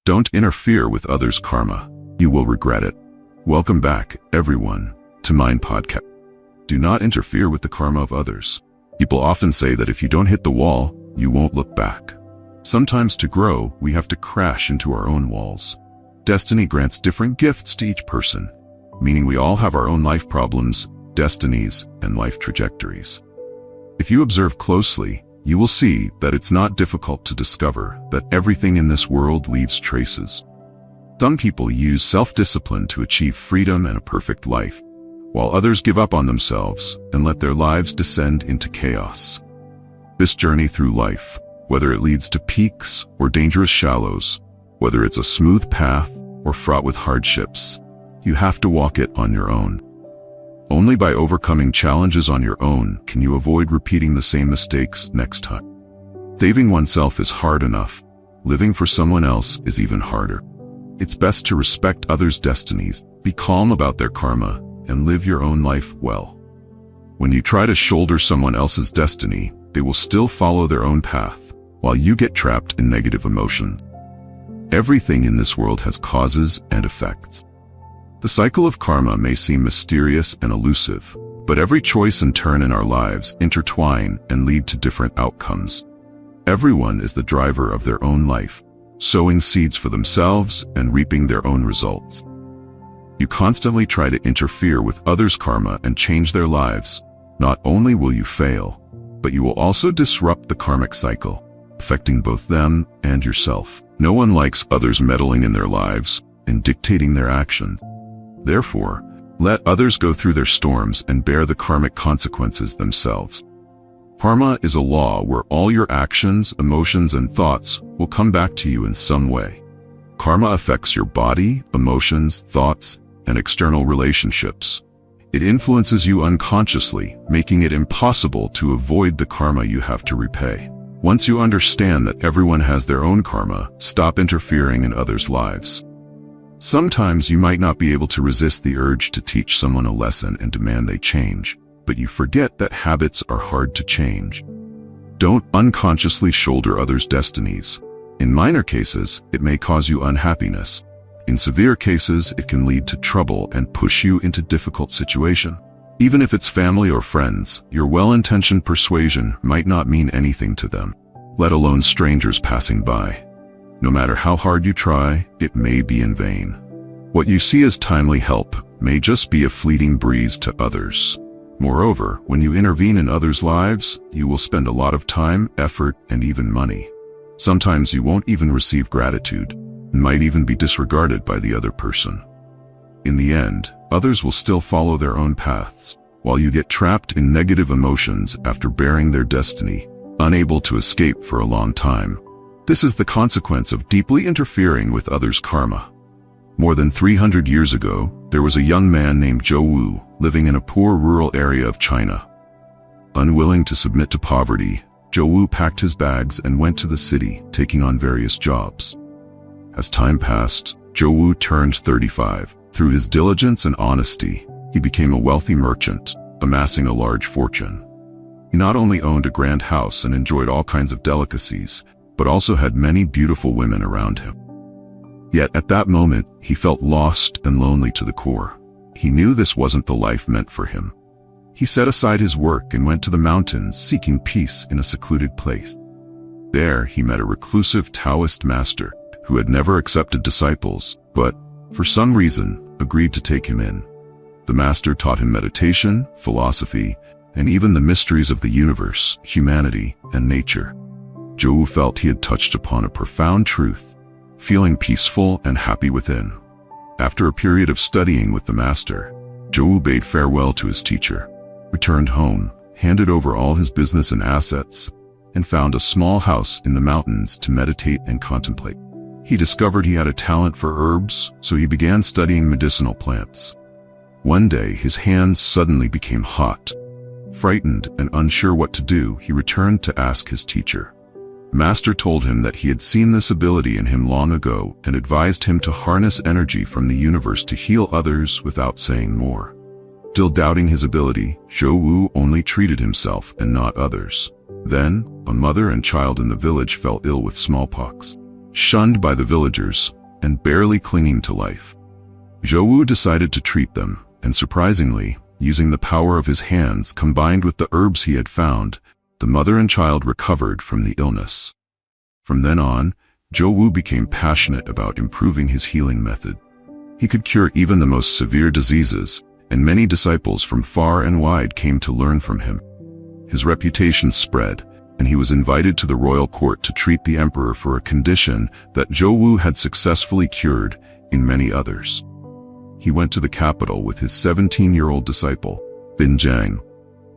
Don't interfere with others' karma. You will regret it. Welcome back, everyone, to Mind Podcast. Do not interfere with the karma of others. People often say that if you don't hit the wall, you won't look back. Sometimes to grow, we have to crash into our own walls. Destiny grants different gifts to each person, meaning we all have our own life problems, destinies, and life trajectories. If you observe closely, you will see that it's not difficult to discover that everything in this world leaves traces. Some people use self-discipline to achieve freedom and a perfect life, while others give up on themselves and let their lives descend into chaos. This journey through life, whether it leads to peaks or dangerous shallows, whether it's a smooth path or fraught with hardships, you have to walk it on your own. Only by overcoming challenges on your own can you avoid repeating the same mistakes next time. Saving oneself is hard enough. Living for someone else is even harder. It's best to respect others' destinies, be calm about their karma, and live your own life well. When you try to shoulder someone else's destiny, they will still follow their own path, while you get trapped in negative emotion. Everything in this world has causes and effects. The cycle of karma may seem mysterious and elusive, but every choice and turn in our lives intertwine and lead to different outcomes. Everyone is the driver of their own life, sowing seeds for themselves and reaping their own results. You constantly try to interfere with others' karma and change their lives. Not only will you fail, but you will also disrupt the karmic cycle, affecting both them and yourself. No one likes others meddling in their lives and dictating their actions. Therefore, let others go through their storms and bear the karmic consequences themselves. Karma is a law where all your actions, emotions, and thoughts will come back to you in some way. Karma affects your body, emotions, thoughts, and external relationships. It influences you unconsciously, making it impossible to avoid the karma you have to repay. Once you understand that everyone has their own karma, stop interfering in others' lives. Sometimes you might not be able to resist the urge to teach someone a lesson and demand they change, but you forget that habits are hard to change. Don't unconsciously shoulder others' destinies. In minor cases, it may cause you unhappiness. In severe cases, it can lead to trouble and push you into difficult situations. Even if it's family or friends, your well-intentioned persuasion might not mean anything to them, let alone strangers passing by. No matter how hard you try, it may be in vain. What you see as timely help may just be a fleeting breeze to others. Moreover, when you intervene in others' lives, you will spend a lot of time, effort, and even money. Sometimes you won't even receive gratitude, and might even be disregarded by the other person. In the end, others will still follow their own paths, while you get trapped in negative emotions after bearing their destiny, unable to escape for a long time. This is the consequence of deeply interfering with others' karma. More than 300 years ago, there was a young man named Zhou Wu living in a poor rural area of China. Unwilling to submit to poverty, Zhou Wu packed his bags and went to the city, taking on various jobs. As time passed, Zhou Wu turned 35. Through his diligence and honesty, he became a wealthy merchant, amassing a large fortune. He not only owned a grand house and enjoyed all kinds of delicacies, but also had many beautiful women around him. Yet at that moment, he felt lost and lonely to the core. He knew this wasn't the life meant for him. He set aside his work and went to the mountains, seeking peace in a secluded place. There, he met a reclusive Taoist master who had never accepted disciples, but, for some reason, agreed to take him in. The master taught him meditation, philosophy, and even the mysteries of the universe, humanity, and nature. Zhou Wu felt he had touched upon a profound truth, feeling peaceful and happy within. After a period of studying with the master, Zhou Wu bade farewell to his teacher, returned home, handed over all his business and assets, and found a small house in the mountains to meditate and contemplate. He discovered he had a talent for herbs, so he began studying medicinal plants. One day, his hands suddenly became hot. Frightened and unsure what to do, he returned to ask his teacher. Master told him that he had seen this ability in him long ago and advised him to harness energy from the universe to heal others without saying more. Still doubting his ability, Zhou Wu only treated himself and not others. Then, a mother and child in the village fell ill with smallpox. shunned by the villagers, and barely clinging to life. Zhou decided to treat them, and surprisingly, using the power of his hands combined with the herbs he had found, the mother and child recovered from the illness. From then on, Zhou became passionate about improving his healing method. He could cure even the most severe diseases, and many disciples from far and wide came to learn from him. His reputation spread, and he was invited to the royal court to treat the emperor for a condition that Zhou had successfully cured in many others. He went to the capital with his 17-year-old disciple, Bin Jiang.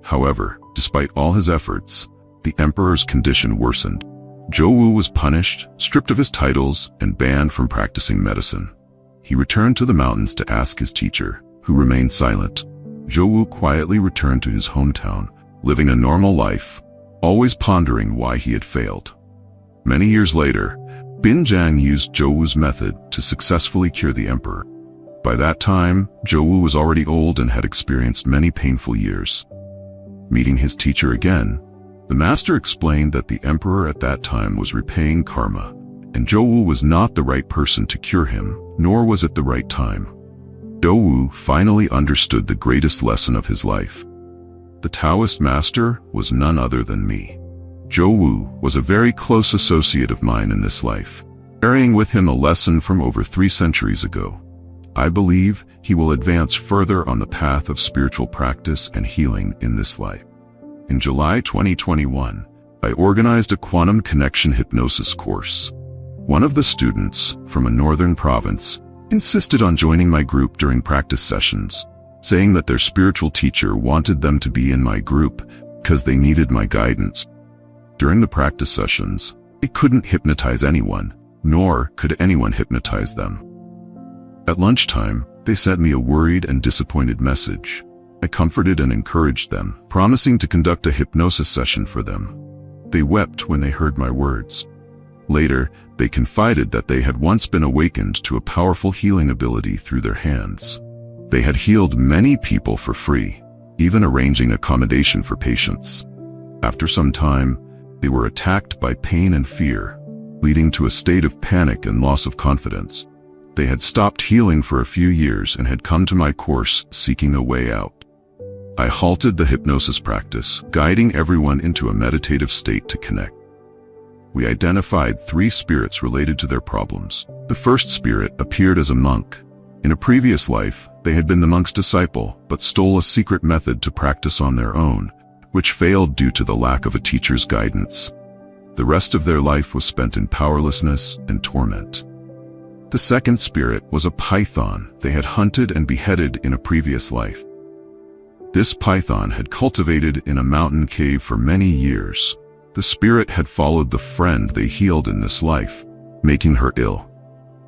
However, despite all his efforts, the emperor's condition worsened. Zhou was punished, stripped of his titles, and banned from practicing medicine. He returned to the mountains to ask his teacher, who remained silent. Zhou quietly returned to his hometown, living a normal life, always pondering why he had failed. Many years later, Bin Jiang used Zhou's method to successfully cure the emperor. By that time, Zhou was already old and had experienced many painful years. Meeting his teacher again, the master explained that the emperor at that time was repaying karma, and Zhou was not the right person to cure him, nor was it the right time. Zhou finally understood the greatest lesson of his life. The Taoist master was none other than me. Zhou was a very close associate of mine in this life, carrying with him a lesson from over 3 centuries ago. I believe he will advance further on the path of spiritual practice and healing in this life. In July 2021, I organized a quantum connection hypnosis course. One of the students, from a northern province, insisted on joining my group during practice sessions, saying that their spiritual teacher wanted them to be in my group because they needed my guidance. During the practice sessions, they couldn't hypnotize anyone, nor could anyone hypnotize them. At lunchtime, they sent me a worried and disappointed message. I comforted and encouraged them, promising to conduct a hypnosis session for them. They wept when they heard my words. Later, they confided that they had once been awakened to a powerful healing ability through their hands. They had healed many people for free, even arranging accommodation for patients. After some time, they were attacked by pain and fear, leading to a state of panic and loss of confidence. They had stopped healing for a few years and had come to my course seeking a way out. I halted the hypnosis practice, guiding everyone into a meditative state to connect. We identified 3 spirits related to their problems. The first spirit appeared as a monk. In a previous life, they had been the monk's disciple, but stole a secret method to practice on their own, which failed due to the lack of a teacher's guidance. The rest of their life was spent in powerlessness and torment. The second spirit was a python they had hunted and beheaded in a previous life. This python had cultivated in a mountain cave for many years. The spirit had followed the friend they healed in this life, making her ill.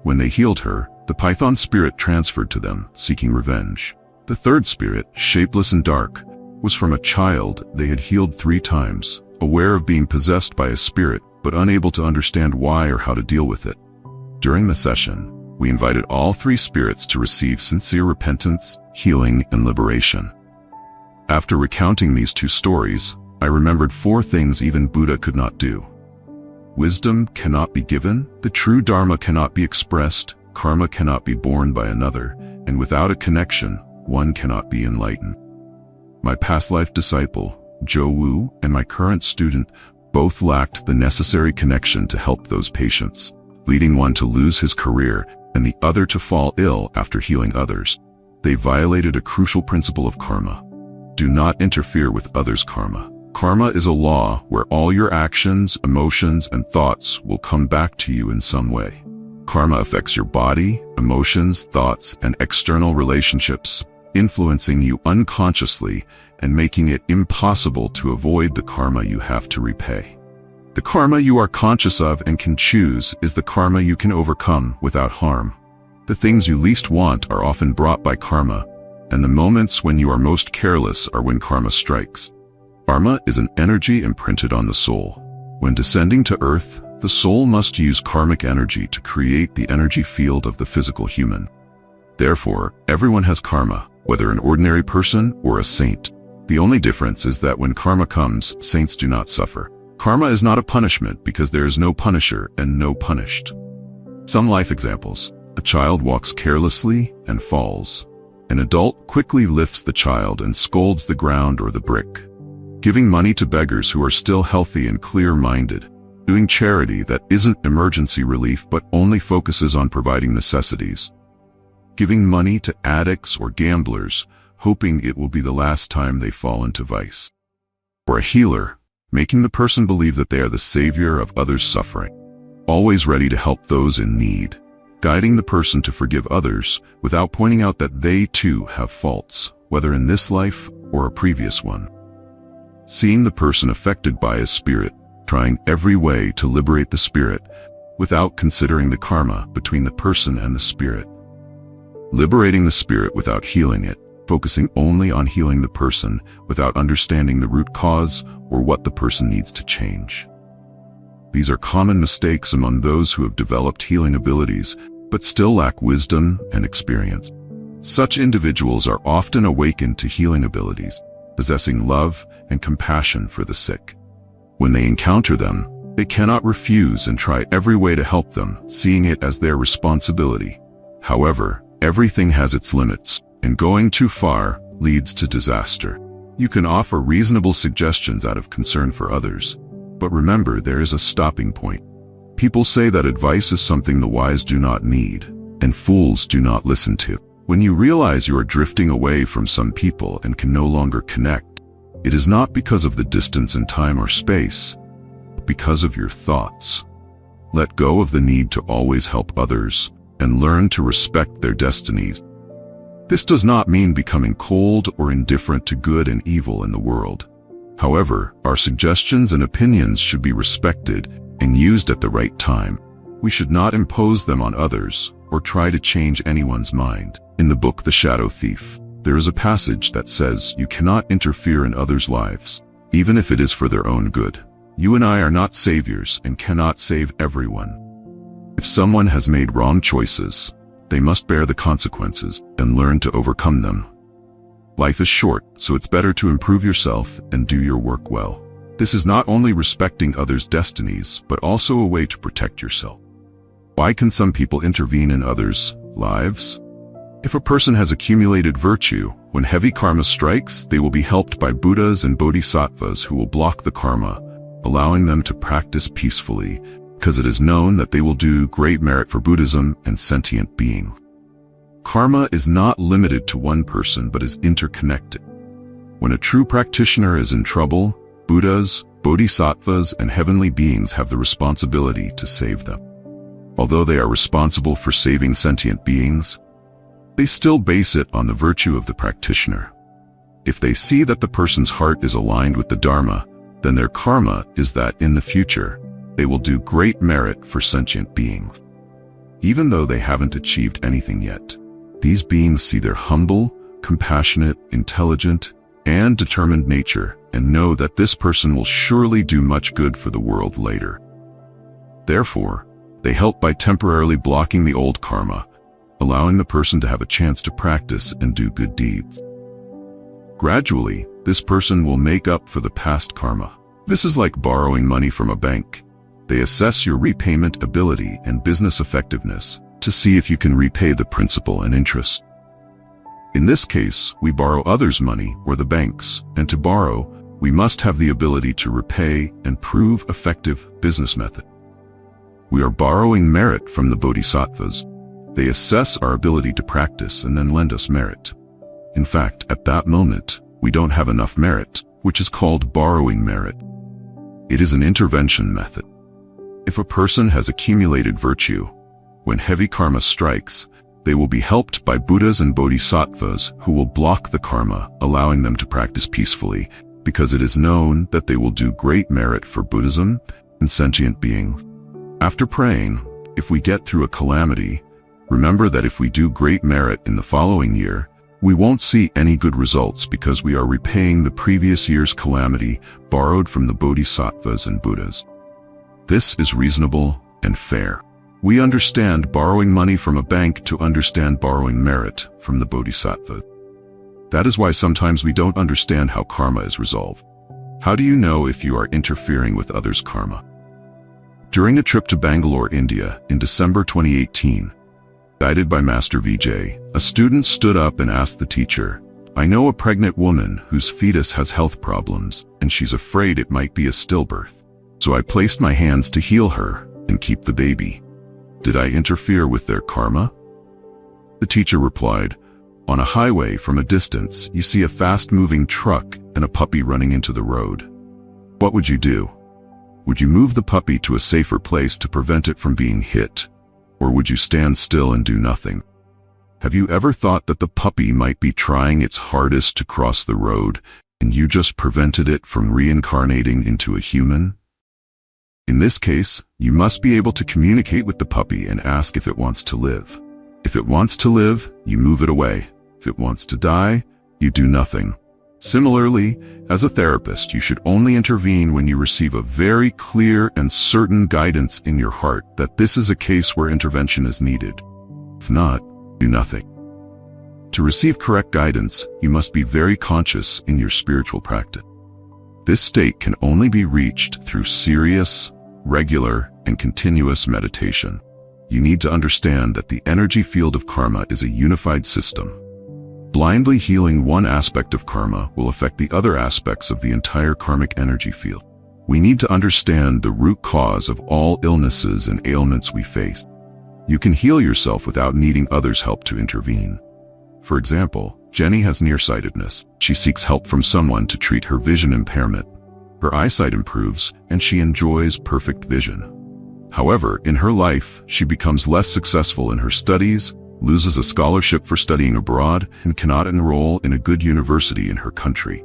When they healed her, the python spirit transferred to them, seeking revenge. The third spirit, shapeless and dark, was from a child they had healed 3 times, aware of being possessed by a spirit, but unable to understand why or how to deal with it. During the session, we invited all 3 spirits to receive sincere repentance, healing, and liberation. After recounting these 2 stories, I remembered 4 things even Buddha could not do. Wisdom cannot be given, the true Dharma cannot be expressed, karma cannot be borne by another, and without a connection, one cannot be enlightened. My past life disciple, Zhou, and my current student both lacked the necessary connection to help those patients, leading one to lose his career and the other to fall ill after healing others. They violated a crucial principle of karma. Do not interfere with others' karma. Karma is a law where all your actions, emotions, and thoughts will come back to you in some way. Karma affects your body, emotions, thoughts, and external relationships, influencing you unconsciously and making it impossible to avoid the karma you have to repay. The karma you are conscious of and can choose is the karma you can overcome without harm. The things you least want are often brought by karma, and the moments when you are most careless are when karma strikes. Karma is an energy imprinted on the soul. When descending to earth, the soul must use karmic energy to create the energy field of the physical human. Therefore, everyone has karma, whether an ordinary person or a saint. The only difference is that when karma comes, saints do not suffer. Karma is not a punishment because there is no punisher and no punished. Some life examples. A child walks carelessly and falls. An adult quickly lifts the child and scolds the ground or the brick. Giving money to beggars who are still healthy and clear-minded. Doing charity that isn't emergency relief but only focuses on providing necessities. Giving money to addicts or gamblers, hoping it will be the last time they fall into vice. Or a healer, making the person believe that they are the savior of others' suffering. Always ready to help those in need. Guiding the person to forgive others without pointing out that they too have faults, whether in this life or a previous one. Seeing the person affected by a spirit, trying every way to liberate the spirit without considering the karma between the person and the spirit. Liberating the spirit without healing it, focusing only on healing the person without understanding the root cause or what the person needs to change. These are common mistakes among those who have developed healing abilities but still lack wisdom and experience. Such individuals are often awakened to healing abilities, possessing love and compassion for the sick. When they encounter them, they cannot refuse and try every way to help them, seeing it as their responsibility. However, everything has its limits, and going too far leads to disaster. You can offer reasonable suggestions out of concern for others, but remember there is a stopping point. People say that advice is something the wise do not need, and fools do not listen to. When you realize you are drifting away from some people and can no longer connect, it is not because of the distance in time or space, but because of your thoughts. Let go of the need to always help others, and learn to respect their destinies. This does not mean becoming cold or indifferent to good and evil in the world. However, our suggestions and opinions should be respected and used at the right time. We should not impose them on others or try to change anyone's mind. In the book The Shadow Thief, there is a passage that says you cannot interfere in others' lives, even if it is for their own good. You and I are not saviors and cannot save everyone. If someone has made wrong choices, they must bear the consequences and learn to overcome them. Life is short, so it's better to improve yourself and do your work well. This is not only respecting others' destinies, but also a way to protect yourself. Why can some people intervene in others' lives? If a person has accumulated virtue, when heavy karma strikes, they will be helped by Buddhas and Bodhisattvas who will block the karma, allowing them to practice peacefully, because it is known that they will do great merit for Buddhism and sentient beings. Karma is not limited to one person but is interconnected. When a true practitioner is in trouble, Buddhas, Bodhisattvas, and heavenly beings have the responsibility to save them. Although they are responsible for saving sentient beings, they still base it on the virtue of the practitioner. If they see that the person's heart is aligned with the Dharma, then their karma is that in the future, they will do great merit for sentient beings. Even though they haven't achieved anything yet, these beings see their humble, compassionate, intelligent, and determined nature and know that this person will surely do much good for the world later. Therefore, they help by temporarily blocking the old karma, allowing the person to have a chance to practice and do good deeds. Gradually, this person will make up for the past karma. This is like borrowing money from a bank. They assess your repayment ability and business effectiveness to see if you can repay the principal and interest. In this case, we borrow others' money or the bank's, and to borrow, we must have the ability to repay and prove effective business method. We are borrowing merit from the bodhisattvas. They assess our ability to practice and then lend us merit. In fact, at that moment, we don't have enough merit, which is called borrowing merit. It is an intervention method. If a person has accumulated virtue, when heavy karma strikes, they will be helped by Buddhas and Bodhisattvas who will block the karma, allowing them to practice peacefully, because it is known that they will do great merit for Buddhism and sentient beings. After praying, if we get through a calamity, remember that if we do great merit in the following year, we won't see any good results because we are repaying the previous year's calamity borrowed from the Bodhisattvas and Buddhas. This is reasonable and fair. We understand borrowing money from a bank to understand borrowing merit from the Bodhisattva. That is why sometimes we don't understand how karma is resolved. How do you know if you are interfering with others' karma? During a trip to Bangalore, India, in December 2018, guided by Master Vijay, a student stood up and asked the teacher, "I know a pregnant woman whose fetus has health problems, and she's afraid it might be a stillbirth. So I placed my hands to heal her and keep the baby. Did I interfere with their karma?" The teacher replied, "On a highway from a distance, you see a fast-moving truck and a puppy running into the road. What would you do? Would you move the puppy to a safer place to prevent it from being hit? Or would you stand still and do nothing? Have you ever thought that the puppy might be trying its hardest to cross the road and you just prevented it from reincarnating into a human? In this case, you must be able to communicate with the puppy and ask if it wants to live. If it wants to live, you move it away. If it wants to die, you do nothing." Similarly, as a therapist, you should only intervene when you receive a very clear and certain guidance in your heart that this is a case where intervention is needed. If not, do nothing. To receive correct guidance, you must be very conscious in your spiritual practice. This state can only be reached through serious, regular, and continuous meditation. You need to understand that the energy field of karma is a unified system. Blindly healing one aspect of karma will affect the other aspects of the entire karmic energy field. We need to understand the root cause of all illnesses and ailments we face. You can heal yourself without needing others' help to intervene. For example, Jenny has nearsightedness. She seeks help from someone to treat her vision impairment. Her eyesight improves, and she enjoys perfect vision. However, in her life, she becomes less successful in her studies, loses a scholarship for studying abroad, and cannot enroll in a good university in her country.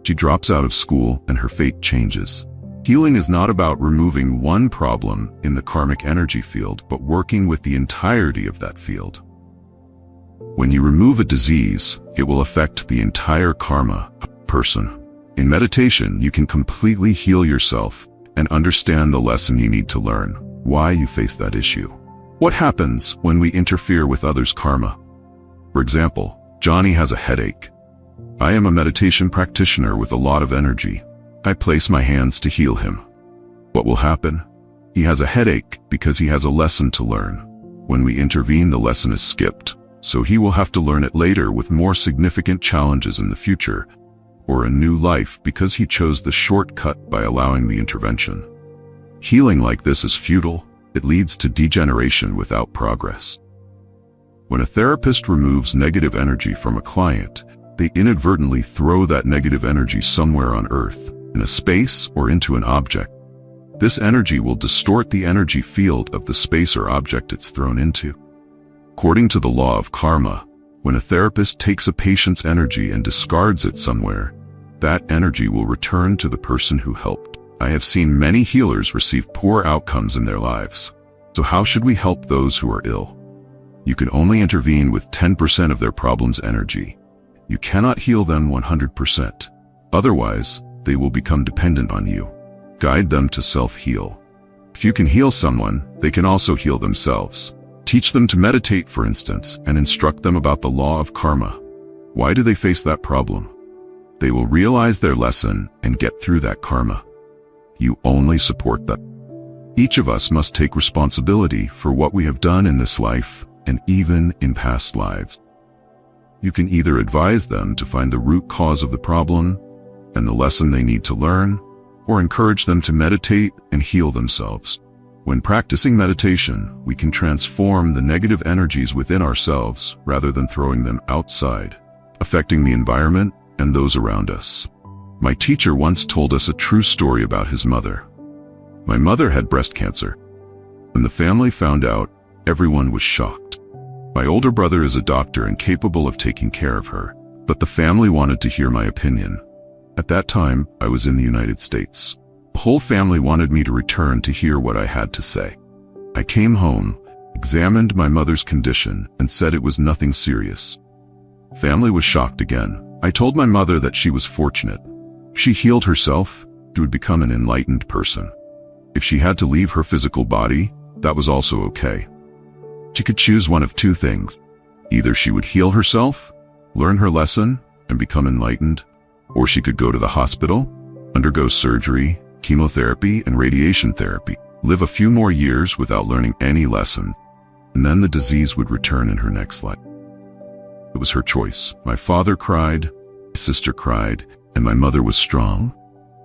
She drops out of school and her fate changes. Healing is not about removing one problem in the karmic energy field, but working with the entirety of that field. When you remove a disease, it will affect the entire karma person. In meditation, you can completely heal yourself and understand the lesson you need to learn, why you face that issue. What happens when we interfere with others' karma? For example, Johnny has a headache. I am a meditation practitioner with a lot of energy. I place my hands to heal him. What will happen? He has a headache because he has a lesson to learn. When we intervene, the lesson is skipped, so he will have to learn it later with more significant challenges in the future, or a new life because he chose the shortcut by allowing the intervention. Healing like this is futile. It leads to degeneration without progress. When a therapist removes negative energy from a client, they inadvertently throw that negative energy somewhere on earth, in a space or into an object. This energy will distort the energy field of the space or object it's thrown into. According to the law of karma, when a therapist takes a patient's energy and discards it somewhere, that energy will return to the person who helped. I have seen many healers receive poor outcomes in their lives. So how should we help those who are ill? You can only intervene with 10% of their problem's energy. You cannot heal them 100%. Otherwise, they will become dependent on you. Guide them to self-heal. If you can heal someone, they can also heal themselves. Teach them to meditate, for instance, and instruct them about the law of karma. Why do they face that problem? They will realize their lesson and get through that karma. You only support that. Each of us must take responsibility for what we have done in this life and even in past lives. You can either advise them to find the root cause of the problem and the lesson they need to learn, or encourage them to meditate and heal themselves. When practicing meditation, we can transform the negative energies within ourselves rather than throwing them outside, affecting the environment and those around us. My teacher once told us a true story about his mother. My mother had breast cancer. When the family found out, everyone was shocked. My older brother is a doctor and capable of taking care of her, but the family wanted to hear my opinion. At that time, I was in the United States. The whole family wanted me to return to hear what I had to say. I came home, examined my mother's condition, and said it was nothing serious. Family was shocked again. I told my mother that she was fortunate. If she healed herself, she would become an enlightened person. If she had to leave her physical body, that was also okay. She could choose one of two things. Either she would heal herself, learn her lesson, and become enlightened, or she could go to the hospital, undergo surgery, chemotherapy, and radiation therapy. live a few more years without learning any lesson, and then the disease would return in her next life. It was her choice. My father cried, my sister cried, and my mother was strong.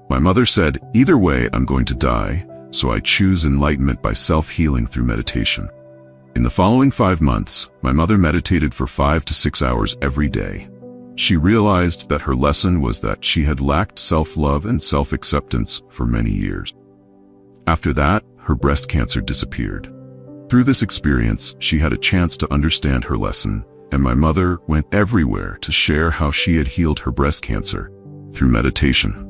My mother said, "Either way, I'm going to die, so I choose enlightenment by self-healing through meditation." In the following 5 months, my mother meditated for 5 to 6 hours every day. She realized that her lesson was that she had lacked self-love and self-acceptance for many years. After that, her breast cancer disappeared. Through this experience, she had a chance to understand her lesson, and my mother went everywhere to share how she had healed her breast cancer through meditation.